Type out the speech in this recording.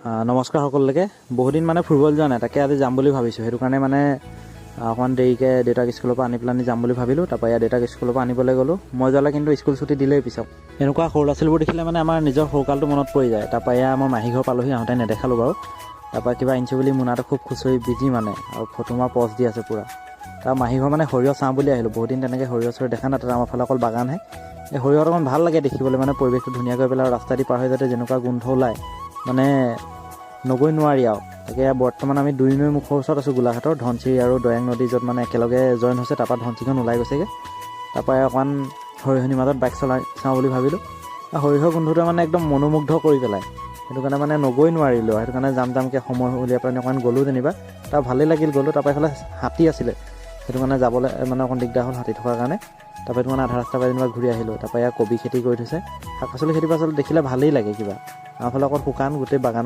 নমস্কাৰ সকলোকে। বহুদিন মানে ফুৰিবলৈ যোৱা নাই, তাকে আজি যাম বুলি ভাবিছোঁ। সেইটো কাৰণে মানে অকণমান দেৰিকৈ দেউতাক স্কুলৰ পৰা আনি পেলাই যাম বুলি ভাবিলোঁ। তাৰপৰা ইয়াত দেউতাক স্কুলৰ পৰা আনিবলৈ গ'লোঁ। মই যোৱালে কিন্তু স্কুল ছুটি দিলেই পিছত। এনেকুৱা সৰু ল'ৰা ছোৱালীবোৰ দেখিলে মানে আমাৰ নিজৰ সৰুকালটো মনত পৰি যায়। তাৰপৰা এয়া মই মাহী ঘৰ পালোঁহি, আহোঁতে নেদেখালোঁ বাৰু। তাৰপৰা কিবা আনিছোঁ বুলি মোনাটো খুব খুচৰি বিজি মানে, আৰু ফটো মাৰা পজ দি আছে পূৰা। তাৰ মাহী ঘৰ মানে সৰিয়হ চাওঁ বুলি আহিলোঁ। বহুত দিন তেনেকৈ সৰিয়হ চৰিয়হ দেখা নাই, তাতে আমাৰ ফালে অকল বাগানহে। এই সৰিয়হত অকণমান ভাল লাগে দেখিবলৈ, মানে পৰিৱেশটো ধুনীয়া কৰি পেলাই ৰাস্তা দি পাৰ হৈ যাতে যেনেকুৱা গোন্ধ ওলায় মানে নগৈ নোৱাৰি আৰু। তাকে বৰ্তমান আমি 2 নৈ মুখৰ ওচৰত আছোঁ, গোলাঘাটৰ ধনশিৰি আৰু দৈয়াং নদী, য'ত মানে একেলগে জইন হৈছে। তাৰপৰা ধনশিৰিখন ওলাই গৈছেগৈ। তাৰপৰা অকণমান সৰিয়হনিৰ মাজত বাইক চলাই চাওঁ বুলি ভাবিলোঁ। সৰিয়হৰ গোন্ধটোৱে মানে একদম মনোমুগ্ধ কৰি পেলাই। সেইটো কাৰণে মানে নগৈ নোৱাৰিলোঁ। সেইটো কাৰণে যামকৈ সময় উলিয়াই পেলাই অকণমান গ'লোঁ যেনিবা। তাৰ ভালেই লাগিল গ'লোঁ। তাৰপৰা এইফালে হাতী আছিলে, সেইটো কাৰণে যাবলৈ মানে অকণ দিগদাৰ হ'ল হাতী থকাৰ কাৰণে। তাৰপৰা এইটো মানে আধা ৰাস্তাৰ পৰা যেনিবা ঘূৰি আহিলোঁ। তাৰপৰা ইয়াৰ কবি খেতি কৰি থৈছে, শাক পাচলি খেতি দেখিলে ভালেই লাগে কিবা। আমাৰ ফালে অকণ শুকান গোটেই বাগান।